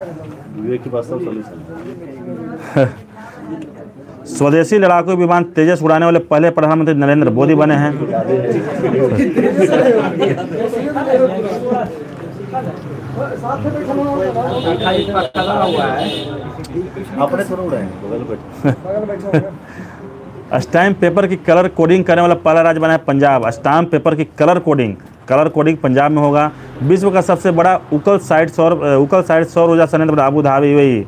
विवेक वास्तव सॉल्यूशन। स्वदेशी लड़ाकू विमान तेजस उड़ाने वाले पहले प्रधानमंत्री नरेंद्र मोदी बने हैं। अपने थोड़ा उड़ाएंगे। स्टैम्प पेपर की कलर कोडिंग करने वाला पहला राज्य बना है पंजाब। स्टैम्प पेपर की कलर कोडिंग पंजाब में होगा। विश्व का सबसे बड़ा उकल साइट सौर ऊर्जा संयंत्र बना अबू धाबी यूएई।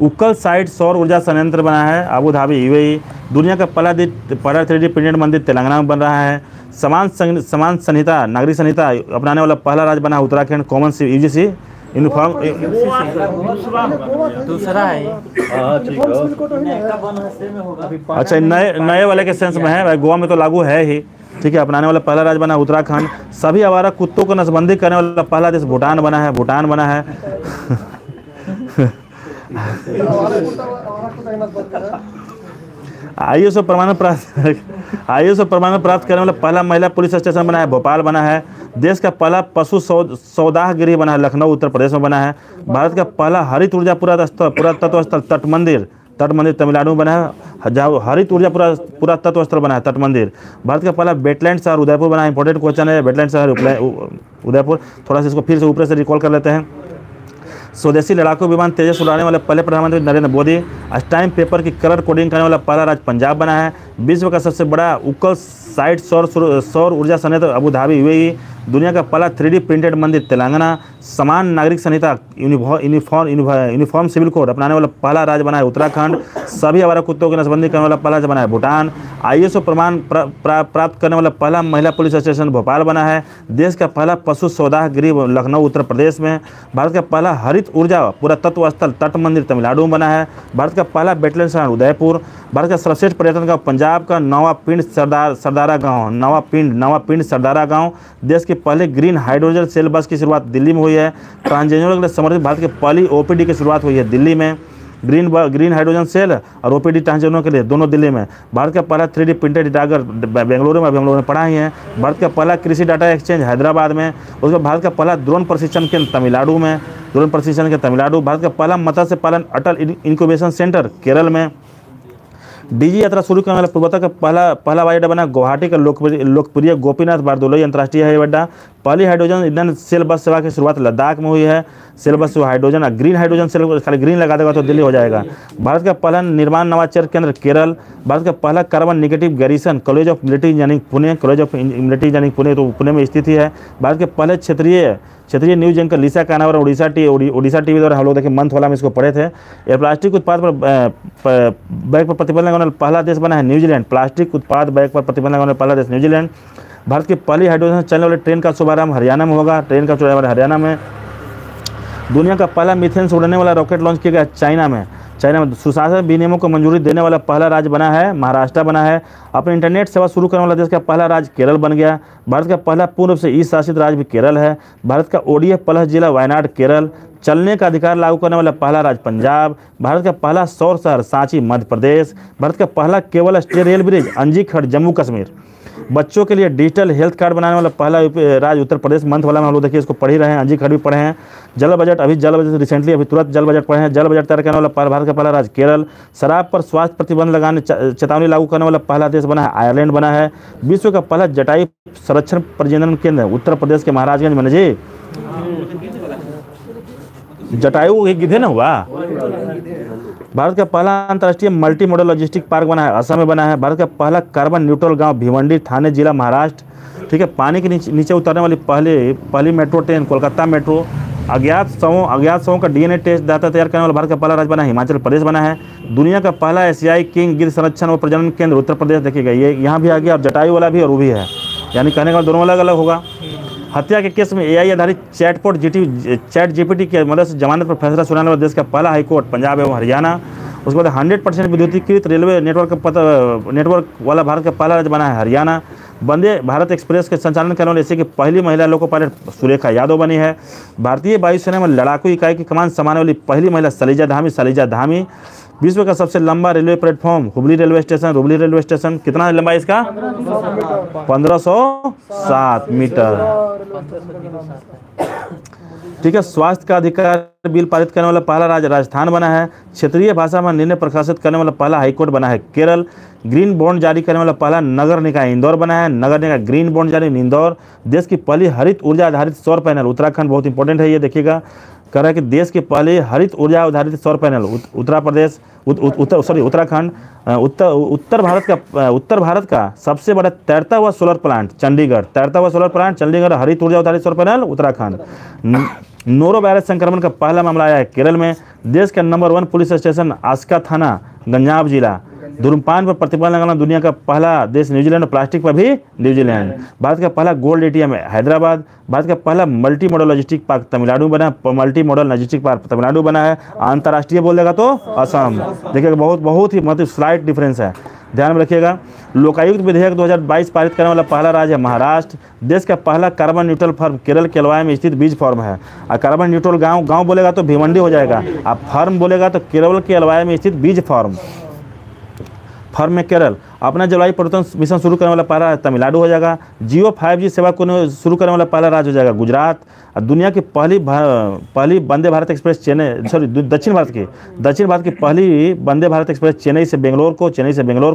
उकल साइट सौर ऊर्जा संयंत्र बना है अबू धाबी यूएई। दुनिया का पहला 3D प्रिंटेड मंदिर तेलंगाना में बन रहा है। समान संहिता नागरिक संहिता अपनाने वाला पहला राज्य बना उत्तराखंड। कॉमन यूजीसी यूनिफॉर्म दूसरा है। अच्छा, नए वाले के सेंस में है। गोवा में तो लागू है ही, ठीक है। अपनाने वाला पहला राज्य बना उत्तराखंड। सभी आवारा कुत्तों को नसबंदी करने वाला पहला देश भूटान बना है। आईएसओ प्रमाण प्राप्त करने वाला पहला महिला पुलिस स्टेशन बना है भोपाल बना है। देश का पहला पशु सौदाह गृह बना है लखनऊ उत्तर प्रदेश में बना है। भारत का पहला हरित ऊर्जा पुरातत्व स्थल तट मंदिर तमिलनाडु में बना है। जहाँ हरित ऊर्जा पुरातत्व स्थल बना है तट मंदिर। भारत का पहला वेटलैंड शहर उदयपुर बना है। इंपॉर्टेंट क्वेश्चन है वेटलैंड शहर उदयपुर। थोड़ा सा इसको फिर से ऊपर से रिकॉल कर लेते हैं। स्वदेशी लड़ाकू विमान तेजस उड़ाने वाले पहले प्रधानमंत्री नरेंद्र मोदी। स्टैम्प पेपर की कलर कोडिंग करने वाला पहला राज्य पंजाब बना है। विश्व का सबसे बड़ा उकल साइट सौर ऊर्जा संयंत्र अबू धाबी यूएई। दुनिया का पहला 3D प्रिंटेड मंदिर तेलंगाना। समान नागरिक संहिता यूनिफॉर्म सिविल कोड अपनाने वाला पहला राज्य बना है उत्तराखंड। सभी आवारा कुत्तों की नसबंदी करने वाला पहला राज्य बना है भूटान। आईएसओ प्रमाण प्राप्त करने वाला पहला महिला पुलिस स्टेशन भोपाल बना है। देश का पहला पशु सौदाह गृह लखनऊ उत्तर प्रदेश में। भारत का पहला हरित ऊर्जा पुरातत्व स्थल तट मंदिर तमिलनाडु में बना है। भारत का पहला वेटलैंड शहर उदयपुर। भारत का सर्वश्रेष्ठ पर्यटन गाँव पंजाब का नवा पिंड सरदारा गाँव। देश के पहले ग्रीन हाइड्रोजन सेल बस की शुरुआत दिल्ली में हुई है। ट्रांसजेंडरों के लिए समर्पित भारत के पहली ओपीडी की शुरुआत हुई है दिल्ली में। ग्रीन हाइड्रोजन सेल और ओपीडी ट्रांसजेंडरों के लिए दोनों दिल्ली में। भारत का पहला 3D प्रिंटेड डाकघर बेंगलुरु में पढ़ा ही है। भारत का पहला कृषि डाटा एक्सचेंज हैदराबाद में। उसके बाद भारत का पहला ड्रोन प्रशिक्षण केंद्र तमिलनाडु में। भारत का पहला मत्स्य पालन अटल इंक्यूबेशन सेंटर केरल में। डीजी यात्रा शुरू करने वाला पूर्वोत्तर का पहला हवाई अड्डा बना गुवाहाटी का लोकप्रिय गोपीनाथ बारदोलोई अंतर्राष्ट्रीय हवाई अड्डा। पहली हाइड्रोजन ईंधन सेल बस सेवा की शुरुआत लद्दाख में हुई है। सेल बस हाइड्रोजन ग्रीन हाइड्रोजन सेल खाली ग्रीन लगा देगा तो दिल्ली हो जाएगा। भारत का पहला निर्माण नवाचार केंद्र केरल। भारत का पहला carbon negative garrison college of military engineering Pune तो पुणे में स्थित है। भारत के पहले क्षेत्रीय न्यूज एंकर लिसा कानावर ओडिशा टीवी द्वारा हम लोग देखिए मंथ वाला में इसको पढ़े थे। यह प्लास्टिक उत्पाद पर बैग पर प्रतिबंध लगाने वाला पहला देश बना है न्यूजीलैंड। प्लास्टिक उत्पाद बैग पर प्रतिबंध लगाने वाला पहला देश न्यूजीलैंड। भारत की पहली हाइड्रोजन चलने वाले ट्रेन का शुभारंभ हरियाणा में होगा। हरियाणा में। दुनिया का पहला मीथेन से उड़ने वाला रॉकेट लॉन्च किया गया चाइना में। सुशासन विनियमों को मंजूरी देने वाला पहला राज्य बना है महाराष्ट्र बना है। अपने इंटरनेट सेवा शुरू करने वाला देश का पहला राज्य केरल बन गया। भारत का पहला पूर्ण रूप से ई शासित राज्य भी केरल है। भारत का ODF प्लस जिला वायनाड केरल। चलने का अधिकार लागू करने वाला पहला राज्य पंजाब। भारत का पहला सौर शहर सांची मध्य प्रदेश। भारत का पहला cable stay rail bridge Anjikhad Jammu Kashmir. बच्चों के लिए डिजिटल हेल्थ कार्ड बनाने वाला पहला राज्य उत्तर प्रदेश। मंथ वाला में हम लोग देखिए इसको पढ़ ही रहे हैं। अंजीखड़ भी पढ़े हैं। जल बजट रिसेंटली तुरंत जल बजट पढ़े हैं। जल बजट तैयार करने वाला भारत का पहला राज्य केरल। शराब पर स्वास्थ्य प्रतिबंध लगाने चेतावनी लागू करने वाला पहला देश बना है आयरलैंड बना है। विश्व का पहला जटायु संरक्षण प्रजनन केंद्र उत्तर प्रदेश के महाराजगंज में जी। जटायु एक गिधे ना हुआ। भारत का पहला अंतर्राष्ट्रीय मल्टी मॉडल लॉजिस्टिक पार्क बना है असम में बना है। भारत का पहला कार्बन न्यूट्रल गांव भिवंडी थाने जिला महाराष्ट्र। ठीक है। पानी के नीचे उतरने वाली पहली मेट्रो ट्रेन कोलकाता मेट्रो। अज्ञात शवों का DNA टेस्ट डाटा तैयार करने वाला भारत का पहला राज्य बना है हिमाचल प्रदेश बना है। दुनिया का पहला एशियाई किंग गिर संरक्षण और प्रजनन केंद्र उत्तर प्रदेश देखिएगा ये यहाँ भी आ गया और जटायु वाला भी और वो भी है, यानी कहने का दोनों अलग अलग होगा। हत्या के केस में AI आधारित चैट GPT की मदद से जमानत पर फैसला सुनाने वाला देश का पहला हाईकोर्ट पंजाब एवं हरियाणा। उसके बाद 100% विद्युतीकृत रेलवे नेटवर्क वाला भारत का पहला राज्य बना है हरियाणा। वंदे भारत एक्सप्रेस के संचालन करने वाले एशिया की पहली महिला लोको पायलट सुरेखा यादव बनी है। भारतीय वायुसेना में लड़ाकू इकाई की कमान संभालने वाली पहली महिला सलीजा धामी। विश्व का सबसे लंबा रेलवे प्लेटफॉर्म रुबली रेलवे स्टेशन। कितना लंबा है इसका? 1507 मीटर। ठीक है। स्वास्थ्य का अधिकार बिल पारित करने वाला पहला राज्य राजस्थान बना है। क्षेत्रीय भाषा में निर्णय प्रकाशित करने वाला पहला हाईकोर्ट बना है केरल। ग्रीन बॉन्ड जारी करने वाला पहला नगर निकाय इंदौर बना है। नगर निकाय ग्रीन बॉन्ड जारी इंदौर। देश की पहली हरित ऊर्जा आधारित सौर पैनल उत्तराखंड, बहुत इंपॉर्टेंट है ये, देखिएगा कह रहा है कि देश के पहले हरित ऊर्जा आधारित सौर पैनल उत्तराखंड। उत्तर भारत का सबसे बड़ा तैरता हुआ सोलर प्लांट चंडीगढ़। तैरता हुआ सोलर प्लांट चंडीगढ़। हरित ऊर्जा आधारित सौर पैनल उत्तराखंड। नोरो वायरस संक्रमण का पहला मामला आया है केरल में। देश का नंबर 1 पुलिस स्टेशन आस्का थाना गंजाम जिला। धूम्रपान पर प्रतिबंध लगाना दुनिया का पहला देश न्यूजीलैंड। प्लास्टिक पर भी न्यूजीलैंड। भारत का पहला गोल्ड एटीएम हैदराबाद। भारत का पहला multi modal logistic park Tamil Nadu बना। Multi modal logistic park Tamil Nadu बना है। अंतर्राष्ट्रीय बोलेगा तो असम। देखिएगा बहुत ही मतलब स्लाइट डिफरेंस है, ध्यान में रखिएगा। लोकायुक्त विधेयक 2022 पारित करने वाला पहला राज्य है महाराष्ट्र। देश का पहला कार्बन न्यूट्रल फर्म केरल के अलवाय में स्थित बीज फार्म है। और कार्बन न्यूट्रल गांव बोलेगा तो भिवंडी हो जाएगा। आप फर्म बोलेगा तो केरल के अलवाय में स्थित बीज फार्म में केरल। अपना जलवायु परिवर्तन मिशन शुरू करने वाला पहला तमिलनाडु हो जाएगा। जियो 5G सेवा को शुरू करने वाला पहला राज्य हो जाएगा गुजरात। और दुनिया की पहली वंदे भारत एक्सप्रेस दक्षिण भारत की पहली वंदे भारत एक्सप्रेस चेन्नई से बेंगलोर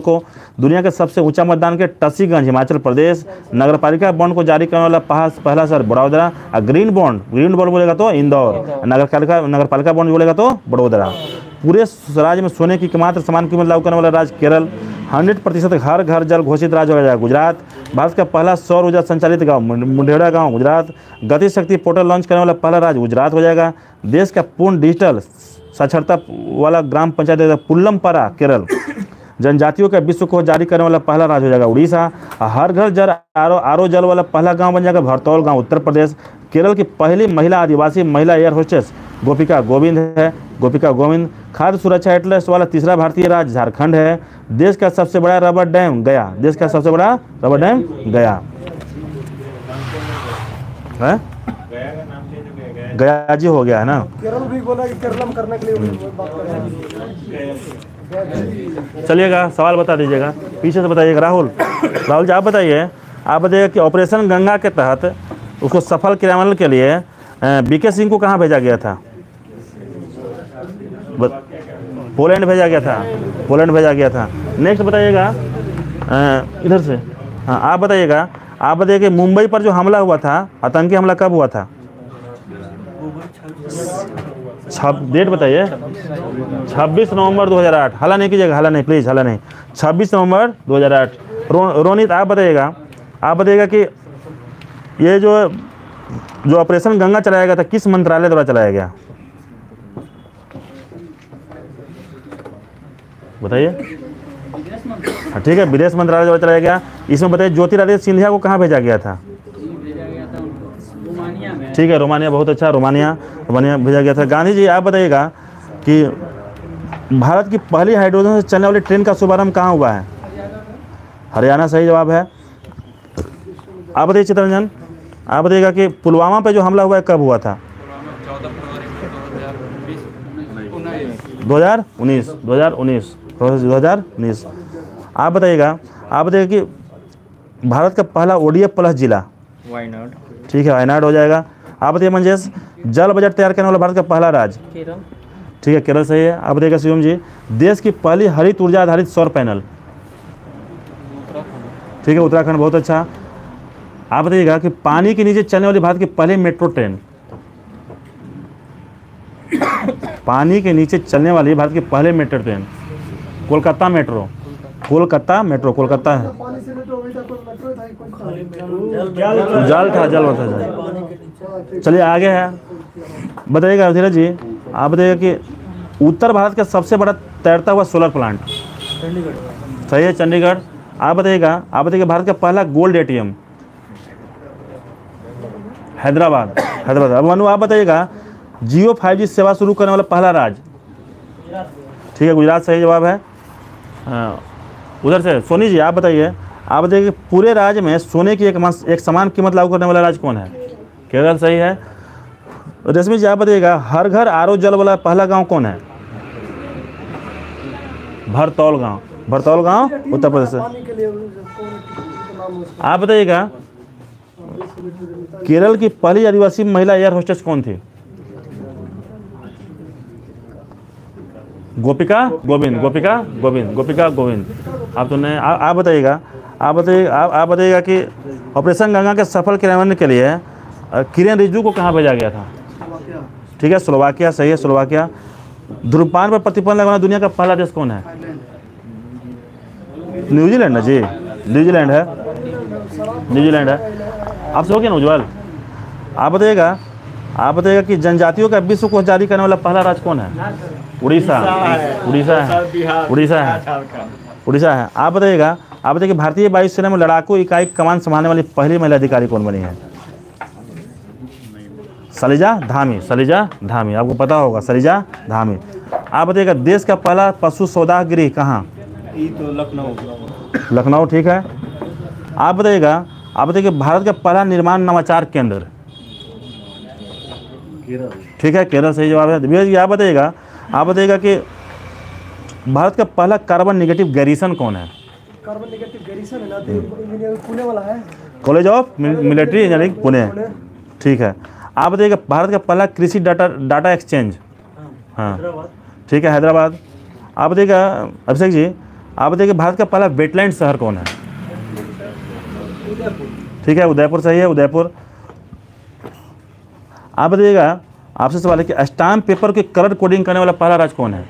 को। दुनिया के सबसे ऊंचा मतदान के टसीगंज हिमाचल प्रदेश। नगरपालिका बॉन्ड को जारी करने वाला पहला शहर बड़ौदा। और ग्रीन बॉन्ड बोलेगा तो इंदौर। नगरपालिका बॉन्ड बोलेगा तो बड़ौदा। पूरे राज्य में सोने की मात्र समान कीमत लागू करने वाला राज्य केरल। 100% हर घर जल घोषित राज्य हो जाएगा गुजरात। भारत का पहला सौर ऊर्जा संचालित गांव मुंडेरा गांव गुजरात। गति शक्ति पोर्टल लॉन्च करने वाला पहला राज्य गुजरात हो जाएगा। देश का पूर्ण डिजिटल साक्षरता वाला ग्राम पंचायत पुल्लमपारा केरल। जनजातियों का विश्व को जारी करने वाला पहला राज्य हो जाएगा उड़ीसा। हर घर जल आरो जल वाला पहला गांव बन जाएगा भरतौल गांव उत्तर प्रदेश। केरल की पहली महिला आदिवासी महिला एयर होस्टेस गोपिका गोविंद है। खाद्य सुरक्षा एटलस वाला तीसरा भारतीय राज्य झारखंड है। देश का सबसे बड़ा रबर डैम गया है। गया जी हो गया है ना। केरल भी बोला कि केरलम करने के लिए बात कर रहे हैं। चलिएगा सवाल बता दीजिएगा, पीछे से बताइएगा। राहुल जी आप बताइएगा कि ऑपरेशन गंगा के तहत उसको सफल क्रियान्वयन के लिए बीके सिंह को कहाँ भेजा गया था? पोलैंड भेजा गया था। नेक्स्ट बताइएगा इधर से। हाँ आप बताइएगा कि मुंबई पर जो हमला हुआ था, आतंकी हमला कब हुआ था? डेट बताइए। 26 नवंबर 2008। हल्ला नहीं कीजिएगा, हल्ला नहीं प्लीज़, हल्ला नहीं। 26 नवंबर 2008। रोनित आप बताइएगा कि ये जो ऑपरेशन गंगा चलाया गया था किस मंत्रालय द्वारा चलाया गया? बताइए। हाँ ठीक है, विदेश मंत्रालय द्वारा चलाया गया। इसमें बताइए ज्योतिरादित्य सिंधिया को कहाँ भेजा गया था? ठीक है, रोमानिया। बहुत अच्छा, रोमानिया भेजा गया था। गांधी जी आप बताइएगा कि भारत की पहली हाइड्रोजन से चलने वाली ट्रेन का शुभारंभ कहाँ हुआ है? हरियाणा सही जवाब है। आप बताइए चित्ररंजन, आप बताइएगा कि पुलवामा पे जो हमला हुआ है कब हुआ था? 2019। आप बताइएगा कि भारत का पहला ODF प्लस जिला? वायनाड। ठीक है, वायनाड हो जाएगा। आप बताइए मंजेश, जल बजट तैयार करने वाला भारत का पहला राज्य? केरल। ठीक है, केरल सही है। आप बताइएगा शिवम जी, देश की पहली हरित ऊर्जा आधारित सौर पैनल? ठीक है, उत्तराखंड। बहुत अच्छा। आप बताइएगा कि पानी के नीचे चलने वाली भारत की पहली मेट्रो ट्रेन? पानी के नीचे चलने वाली भारत की पहले मेट्रो ट्रेन? कोलकाता मेट्रो है। पानी से तो अभी तक कोई मेट्रो था जल था। चलिए आगे है, बताइएगा धीरज जी। आप बताइएगा कि उत्तर भारत का सबसे बड़ा तैरता हुआ सोलर प्लांट? सही है, चंडीगढ़। आप बताइएगा भारत का पहला गोल्ड ATM? हैदराबाद। अब मनु आप बताइएगा जियो 5G सेवा शुरू करने वाला पहला राज्य? ठीक है, गुजरात सही जवाब है। उधर से सोनी जी आप बताइए कि पूरे राज्य में सोने की एक समान कीमत लागू करने वाला राज्य कौन है? केरल सही है। रश्मि जी आप बताइएगा हर घर आरो जल वाला पहला गांव कौन है? भरतौल गांव उत्तर प्रदेश से। आप बताइएगा केरल की पहली आदिवासी महिला एयर होस्टेस कौन थी? गोपिका गोविंद, गोपिका गोविंद, गोपिका गोविंद। आप तो नहीं, आप बताइएगा, आप बताइएगा कि ऑपरेशन गंगा के सफल क्रियान्वयन के लिए किरण रिजिजू को कहाँ भेजा गया था? ठीक है, स्लोवाकिया, सही है, स्लोवाकिया। धूम्रपान पर प्रतिबंध लगाना दुनिया का पहला देश कौन है? न्यूजीलैंड है जी, न्यूजीलैंड है, न्यूजीलैंड है। आपसे हो गया ना उज्ज्वल? आप बताइएगा कि जनजातियों का विश्व को जारी करने वाला पहला राज्य कौन है? उड़ीसा, उड़ीसा है, उड़ीसा है, उड़ीसा है। आप बताइए कि भारतीय वायुसेना में लड़ाकू इकाई कमान संभालने वाली पहली महिला अधिकारी कौन बनी है? सलिजा धामी, सलिजा धामी, आपको पता होगा, सलिजा धामी। आप बताइएगा देश का पहला पशु सौदा गृह कहाँ? तो लखनऊ, लखनऊ, ठीक है। आप बताइएगा कि भारत का पहला निर्माण नवाचार केंद्र? केरल, ठीक है, केरल सही जवाब है। दिव्या जी आप बताइएगा कि भारत का पहला कार्बन नेगेटिव गैरिसन कौन है? कार्बन नेगेटिव गैरिसन है ना, तो इंजीनियर पुणे वाला है, college of military engineering Pune, ठीक है। आप बताइएगा भारत का पहला कृषि डाटा एक्सचेंज? हाँ, ठीक है, हैदराबाद। आप बताइएगा अभिषेक जी, आप बताइए भारत का पहला वेटलैंड शहर कौन है? ठीक है, उदयपुर सही है, उदयपुर। आप बताइएगा, आपसे सवाल है कि स्टाम्प पेपर की कलर कोडिंग करने वाला पहला राज्य कौन है?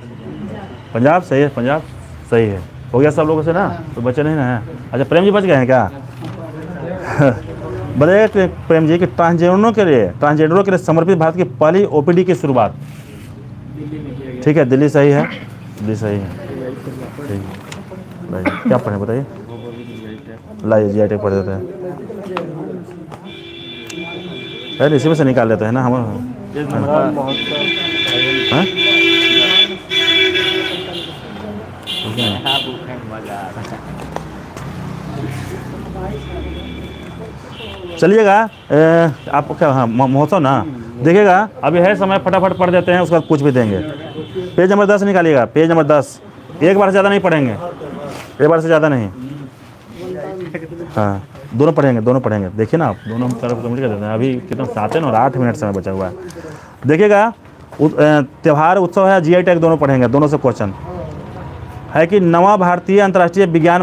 पंजाब, सही है, पंजाब सही है। हो गया सब लोगों से ना, तो बचे नहीं ना है? अच्छा, प्रेम जी बच गए हैं क्या? बताइएगा कि प्रेम जी कि ट्रांसजेंडरों के लिए समर्पित भारत की पहली ओपीडी की शुरुआत? ठीक है, दिल्ली सही है, दिल्ली सही है, ठीक है। क्या पढ़ें बताइए, लाइए जी आई टेक पढ़ देते हैं, अरे इसी में से निकाल लेते हैं ना हम। हाँ? चलिएगा, आपको क्या, हाँ महोत्सव ना देखिएगा, अभी है समय, फटाफट पढ़ देते हैं, उसके बाद कुछ भी देंगे। पेज नंबर 10 निकालिएगा, पेज नंबर 10। एक बार से ज़्यादा नहीं पढ़ेंगे, एक बार से ज़्यादा नहीं। हाँ, दोनों पढ़ेंगे। देखिए ना आप, दोनों हम तरफ कंप्लीट कर देते हैं। अभी कितना 7 है ना, और 8 मिनट समय बचा हुआ है। देखिएगा, त्यौहार, उत्सव है, जीआई टैग दोनों पढ़ेंगे। दोनों से क्वेश्चन है कि नवा भारतीय अंतर्राष्ट्रीय विज्ञान